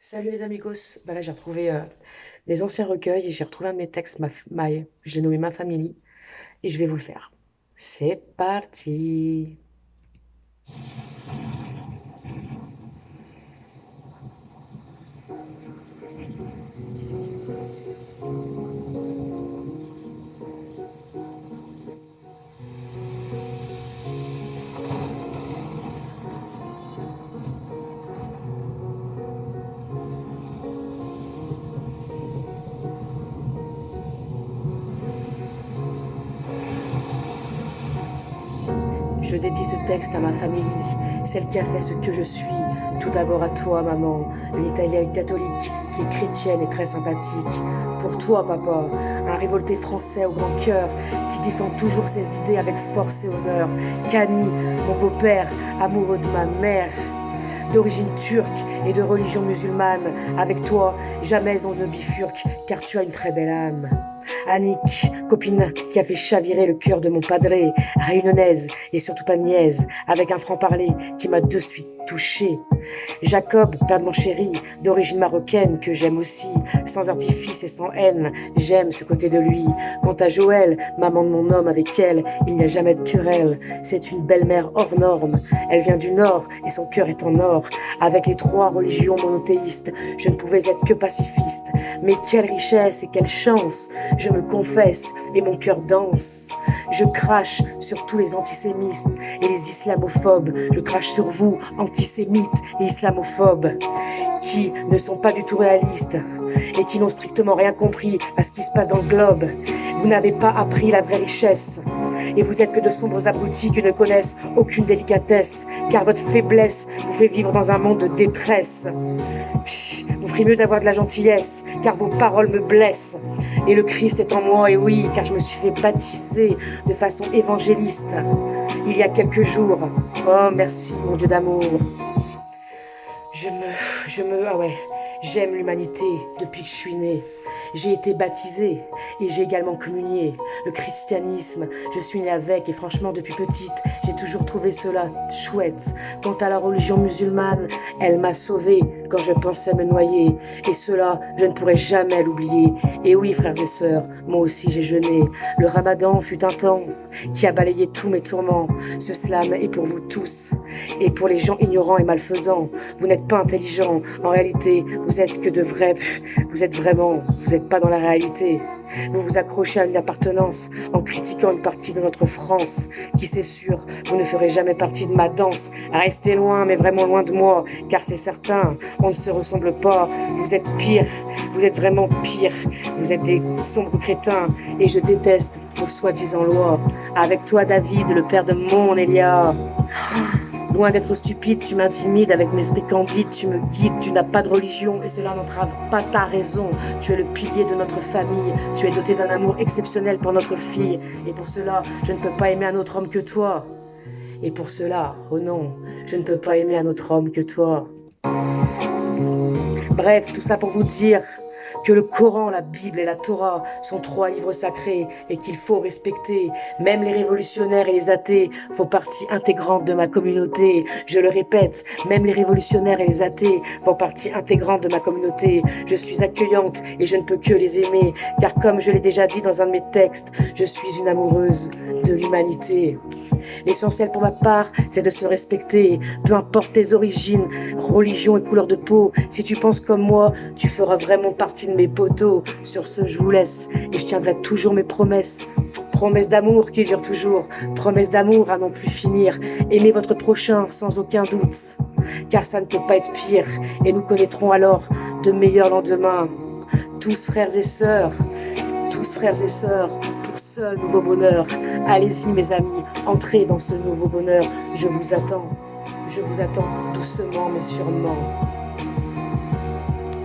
Salut les amigos, là j'ai retrouvé mes anciens recueils et j'ai retrouvé un de mes textes, je l'ai nommé Ma Famille et je vais vous le faire. C'est parti. Je dédie ce texte à ma famille, celle qui a fait ce que je suis. Tout d'abord à toi, maman, une Italienne catholique qui est chrétienne et très sympathique. Pour toi, papa, un révolté français au grand cœur qui défend toujours ses idées avec force et honneur. Cani, mon beau-père, amoureux de ma mère, d'origine turque et de religion musulmane. Avec toi, jamais on ne bifurque, car tu as une très belle âme. Annick, copine qui a fait chavirer le cœur de mon padré, réunionnaise et surtout pas niaise, avec un franc-parler qui m'a de suite touché. Jacob, père de mon chéri, d'origine marocaine, que j'aime aussi, sans artifice et sans haine, j'aime ce côté de lui. Quant à Joël, maman de mon homme, avec elle, il n'y a jamais de querelle. C'est une belle-mère hors norme. Elle vient du Nord et son cœur est en or. Avec les trois religions monothéistes, je ne pouvais être que pacifiste. Mais quelle richesse et quelle chance! Je me confesse et mon cœur danse. Je crache sur tous les antisémites et les islamophobes. Je crache sur vous, antisémites et islamophobes, qui ne sont pas du tout réalistes et qui n'ont strictement rien compris à ce qui se passe dans le globe. Vous n'avez pas appris la vraie richesse. Et vous êtes que de sombres abrutis qui ne connaissent aucune délicatesse, car votre faiblesse vous fait vivre dans un monde de détresse. Vous ferez mieux d'avoir de la gentillesse, car vos paroles me blessent. Et le Christ est en moi, et oui, car je me suis fait baptiser de façon évangéliste il y a quelques jours. Oh, merci, mon Dieu d'amour. Ah ouais, j'aime l'humanité depuis que je suis née. J'ai été baptisée et j'ai également communié. Le christianisme, je suis née avec et franchement depuis petite, j'ai toujours trouvé cela chouette. Quant à la religion musulmane, elle m'a sauvée quand je pensais me noyer. Et cela, je ne pourrai jamais l'oublier. Et oui, frères et sœurs, moi aussi j'ai jeûné. Le ramadan fut un temps qui a balayé tous mes tourments. Ce slam est pour vous tous. Et pour les gens ignorants et malfaisants, vous n'êtes pas intelligents. En réalité, vous êtes que de vrais. Vous n'êtes pas dans la réalité. Vous vous accrochez à une appartenance en critiquant une partie de notre France, qui c'est sûr, vous ne ferez jamais partie de ma danse. Restez loin, mais vraiment loin de moi, car c'est certain, on ne se ressemble pas. Vous êtes pire, vous êtes vraiment pire. Vous êtes des sombres crétins, et je déteste vos soi-disant lois. Avec toi, David, le père de mon Elia. Loin d'être stupide, tu m'intimides avec mes esprits candides, tu me guides, tu n'as pas de religion et cela n'entrave pas ta raison. Tu es le pilier de notre famille, tu es doté d'un amour exceptionnel pour notre fille et pour cela, je ne peux pas aimer un autre homme que toi. Et pour cela, oh non, je ne peux pas aimer un autre homme que toi. Bref, tout ça pour vous dire que le Coran, la Bible et la Torah sont trois livres sacrés et qu'il faut respecter. Même les révolutionnaires et les athées font partie intégrante de ma communauté. Je le répète, même les révolutionnaires et les athées font partie intégrante de ma communauté. Je suis accueillante et je ne peux que les aimer, car comme je l'ai déjà dit dans un de mes textes, je suis une amoureuse de l'humanité. L'essentiel pour ma part, c'est de se respecter, peu importe tes origines, religion et couleur de peau. Si tu penses comme moi, tu feras vraiment partie de mes poteaux. Sur ce, je vous laisse et je tiendrai toujours mes promesses. Promesses d'amour qui durent toujours, promesses d'amour à n'en plus finir. Aimez votre prochain sans aucun doute, car ça ne peut pas être pire et nous connaîtrons alors de meilleurs lendemains. Tous frères et sœurs, pour ce nouveau bonheur. Allez-y mes amis, entrez dans ce nouveau bonheur. Je vous attends doucement mais sûrement.